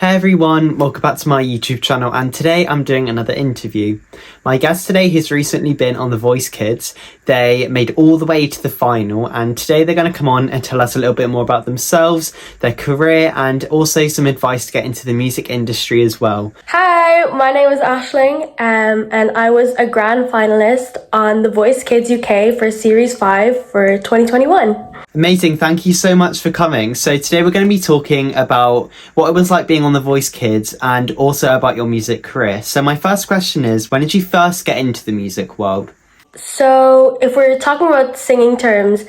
Hey everyone, welcome back to my YouTube channel, and today I'm doing another interview. My guest today has recently been on The Voice Kids. They made all the way to the final, and today they're going to come on and tell us a little bit more about themselves, their career, and also some advice to get into the music industry as well. Hi, my name is AISHLING, and I was a grand finalist on The Voice Kids UK for Series 5 for 2021. Amazing, thank you so much for coming. So today we're going to be talking about what it was like being on The Voice Kids and also about your music career. So my first question is, when did you first get into the music world? So if we're talking about singing terms,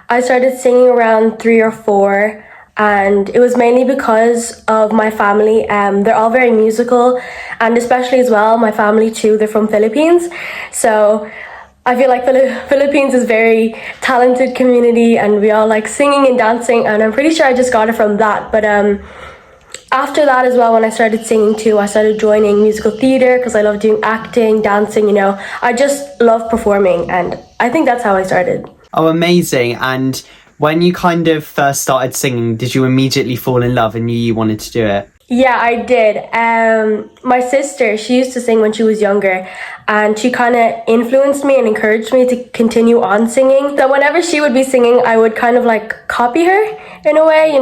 I started singing around 3 or 4, and it was mainly because of my family. They're all very musical, and especially as well, my family too, they're from Philippines. So I feel like Philippines is a very talented community, and we all like singing and dancing, and I'm pretty sure I just got it from that. But after that as well, when I started singing too, I started joining musical theatre because I love doing acting, dancing, I just love performing, and I think that's how I started. Oh, amazing. And when you kind of first started singing, did you immediately fall in love and knew you wanted to do it? Yeah, I did. My sister, she used to sing when she was younger, and she kind of influenced me and encouraged me to continue on singing. So whenever she would be singing, I would kind of like copy her in a way,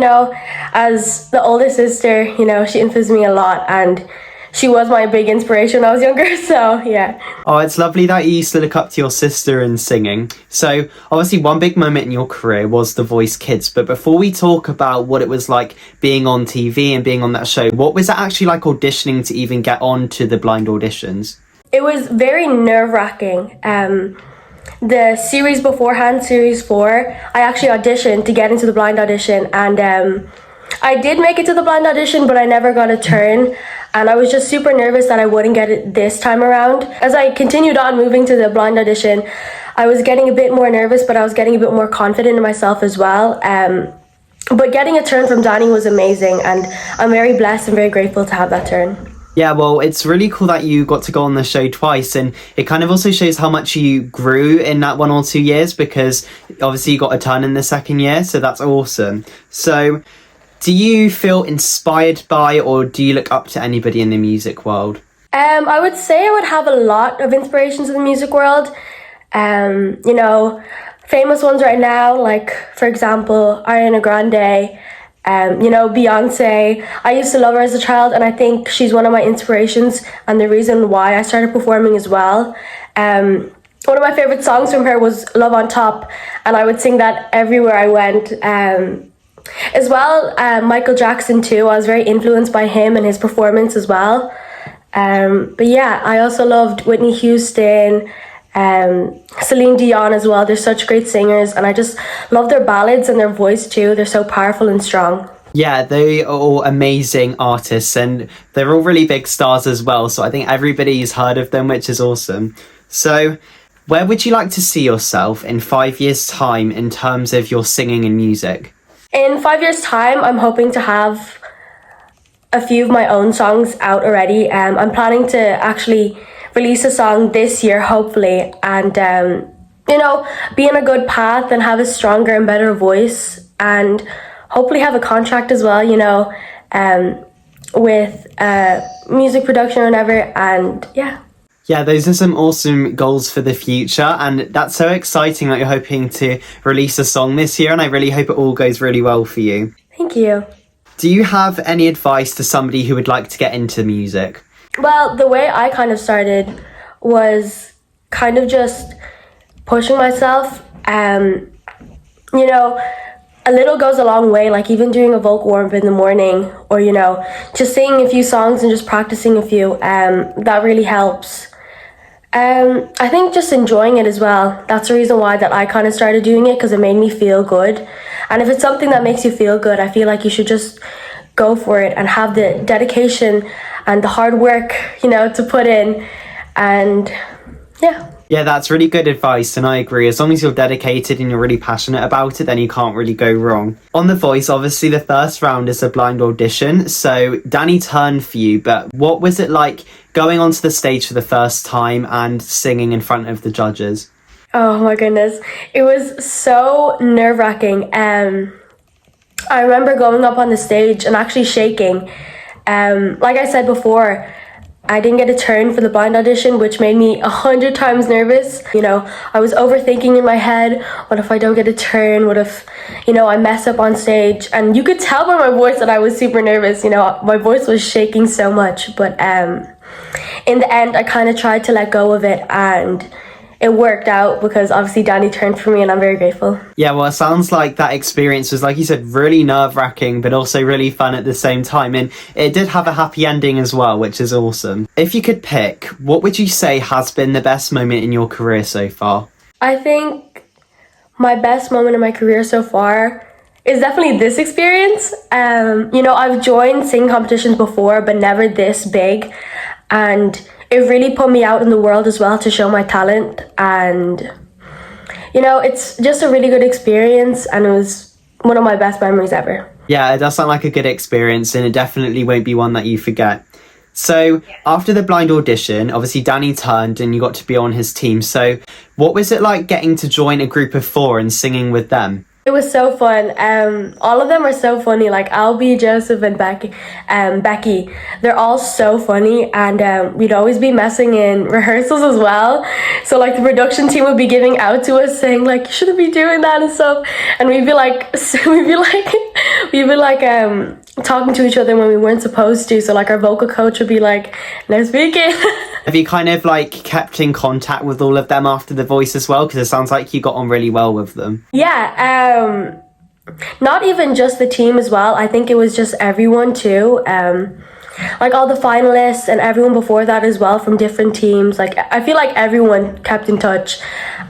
as the older sister, she influenced me a lot, and she was my big inspiration when I was younger, so yeah. Oh, it's lovely that you used to look up to your sister in singing. So obviously one big moment in your career was The Voice Kids, but before we talk about what it was like being on TV and being on that show, what was it actually like auditioning to even get on to the blind auditions? It was very nerve-wracking. The series beforehand, Series 4, I actually auditioned to get into the blind audition, and I did make it to the blind audition, but I never got a turn, and I was just super nervous that I wouldn't get it this time around. As I continued on moving to the blind audition, I was getting a bit more nervous, but I was getting a bit more confident in myself as well. But getting a turn from Danny was amazing, and I'm very blessed and very grateful to have that turn. Yeah, well, it's really cool that you got to go on the show twice, and it kind of also shows how much you grew in that 1 or 2 years, because obviously you got a turn in the second year, so that's awesome. So do you feel inspired by, or do you look up to anybody in the music world? I would say I would have a lot of inspirations in the music world. Famous ones right now, like, for example, Ariana Grande, Beyonce. I used to love her as a child, and I think she's one of my inspirations and the reason why I started performing as well. One of my favorite songs from her was Love on Top, and I would sing that everywhere I went. As well, Michael Jackson too. I was very influenced by him and his performance as well. But yeah, I also loved Whitney Houston, Celine Dion as well. They're such great singers, and I just love their ballads and their voice too. They're so powerful and strong. Yeah, they are all amazing artists, and they're all really big stars as well, so I think everybody's heard of them, which is awesome. So where would you like to see yourself in 5 years' time in terms of your singing and music? In 5 years' time, I'm hoping to have a few of my own songs out already. I'm planning to actually release a song this year, hopefully, and be in a good path and have a stronger and better voice, and hopefully have a contract as well, with music production or whatever, and yeah. Yeah, those are some awesome goals for the future, and that's so exciting that you're hoping to release a song this year, and I really hope it all goes really well for you. Thank you. Do you have any advice to somebody who would like to get into music? Well, the way I kind of started was kind of just pushing myself. A little goes a long way, like even doing a vocal warm-up in the morning, or, just singing a few songs and just practicing a few, that really helps. I think just enjoying it as well. That's the reason why that I kind of started doing it, because it made me feel good. And if it's something that makes you feel good, I feel like you should just go for it and have the dedication and the hard work, to put in. And yeah. Yeah, that's really good advice, and I agree. As long as you're dedicated and you're really passionate about it, then you can't really go wrong. On The Voice, obviously the first round is a blind audition, so Danny turned for you, but what was it like going onto the stage for the first time and singing in front of the judges? Oh my goodness, it was so nerve-wracking. I remember going up on the stage and actually shaking, Like I said before, I didn't get a turn for the blind audition, which made me 100 times nervous. You know, I was overthinking in my head, what if I don't get a turn? What if, you know, I mess up on stage? And you could tell by my voice that I was super nervous. You know, my voice was shaking so much. But in the end, I kind of tried to let go of it, and it worked out because obviously Danny turned for me, and I'm very grateful. Yeah, well, it sounds like that experience was, like you said, really nerve-wracking, but also really fun at the same time. And it did have a happy ending as well, which is awesome. If you could pick, what would you say has been the best moment in your career so far? I think my best moment in my career so far is definitely this experience. You know, I've joined singing competitions before, but never this big. And it really put me out in the world as well to show my talent. And, you know, it's just a really good experience, and it was one of my best memories ever. Yeah, it does sound like a good experience, and it definitely won't be one that you forget. So after the blind audition, obviously Danny turned and you got to be on his team. So what was it like getting to join a group of 4 and singing with them? It was so fun. All of them are so funny. Like Albie, Joseph, and Becky. They're all so funny, and we'd always be messing in rehearsals as well. So like the production team would be giving out to us, saying like, "You shouldn't be doing that" and stuff. And we'd be like, talking to each other when we weren't supposed to. So like our vocal coach would be like, "No speaking." Have you kind of like kept in contact with all of them after The Voice as well? Because it sounds like you got on really well with them. Yeah, not even just the team as well. I think it was just everyone too. Like all the finalists and everyone before that as well from different teams. Like I feel like everyone kept in touch.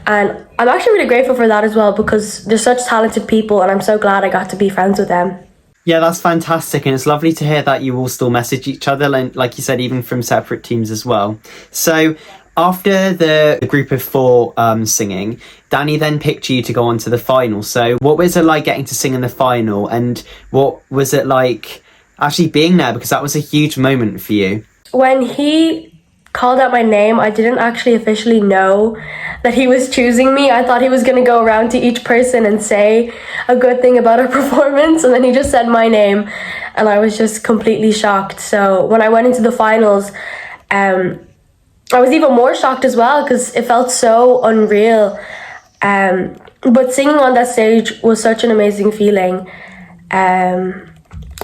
And I'm actually really grateful for that as well, because they're such talented people, and I'm so glad I got to be friends with them. Yeah, that's fantastic, and it's lovely to hear that you all still message each other, and like you said, even from separate teams as well. So after the group of 4 singing, Danny then picked you to go on to the final. So what was it like getting to sing in the final, and what was it like actually being there, because that was a huge moment for you? When he called out my name, I didn't actually officially know that he was choosing me. I thought he was going to go around to each person and say a good thing about our performance, and then he just said my name, and I was just completely shocked. So when I went into the finals, I was even more shocked as well, because it felt so unreal. But singing on that stage was such an amazing feeling.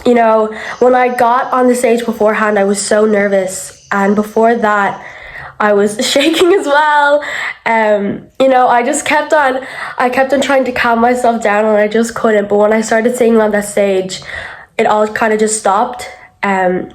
You know, when I got on the stage beforehand, I was so nervous. And before that, I was shaking as well. You know, I kept on trying to calm myself down, and I just couldn't. But when I started singing on that stage, it all kind of just stopped. And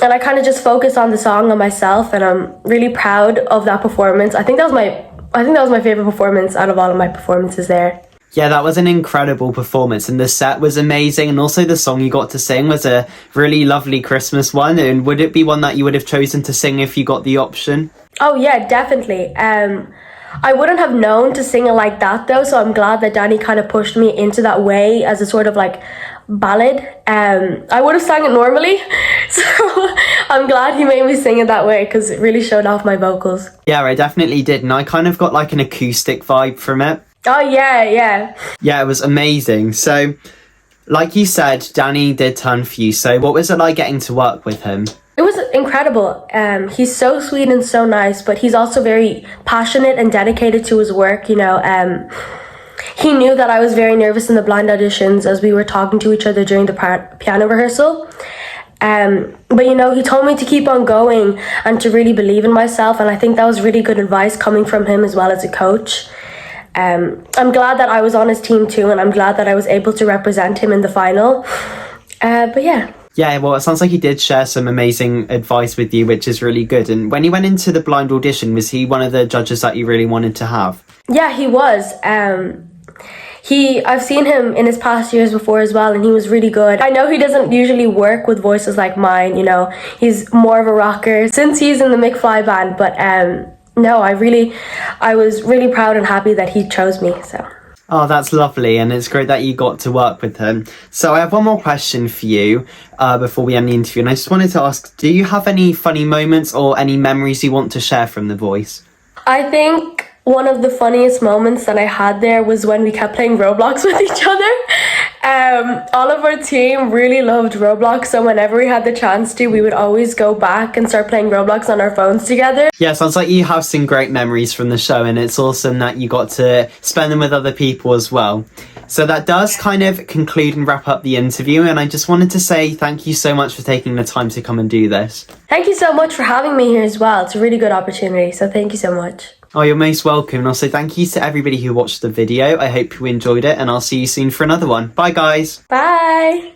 I kind of just focused on the song and myself, and I'm really proud of that performance. I think that was my favorite performance out of all of my performances there. Yeah, that was an incredible performance, and the set was amazing, and also the song you got to sing was a really lovely Christmas one. And would it be one that you would have chosen to sing if you got the option? Oh yeah, definitely. I wouldn't have known to sing it like that though, so I'm glad that Danny kind of pushed me into that way as a sort of like ballad. I would have sang it normally, so I'm glad he made me sing it that way, because it really showed off my vocals. Yeah, I definitely did, and I kind of got like an acoustic vibe from it. Oh yeah. Yeah, it was amazing. So, like you said, Danny did turn for you. So what was it like getting to work with him? It was incredible. He's so sweet and so nice, but he's also very passionate and dedicated to his work, you know. He knew that I was very nervous in the blind auditions as we were talking to each other during the piano rehearsal. But, you know, he told me to keep on going and to really believe in myself, and I think that was really good advice coming from him as well as a coach. I'm glad that I was on his team too, and I'm glad that I was able to represent him in the final. But yeah. Yeah, well, it sounds like he did share some amazing advice with you, which is really good. And when he went into the blind audition, was he one of the judges that you really wanted to have? Yeah, he was. I've seen him in his past years before as well, and he was really good. I know he doesn't usually work with voices like mine, you know. He's more of a rocker since he's in the McFly band, but no, I was really proud and happy that he chose me, so. Oh, that's lovely, and it's great that you got to work with him. So I have one more question for you before we end the interview, and I just wanted to ask, do you have any funny moments or any memories you want to share from The Voice? I think one of the funniest moments that I had there was when we kept playing Roblox with each other. All of our team really loved Roblox, so whenever we had the chance to, we would always go back and start playing Roblox on our phones together. Yeah, sounds like you have some great memories from the show, and it's awesome that you got to spend them with other people as well. So that does kind of conclude and wrap up the interview, and I just wanted to say thank you so much for taking the time to come and do this. Thank you so much for having me here as well. It's a really good opportunity, so thank you so much. Oh, you're most welcome. And also thank you to everybody who watched the video. I hope you enjoyed it, and I'll see you soon for another one. Bye, guys. Bye.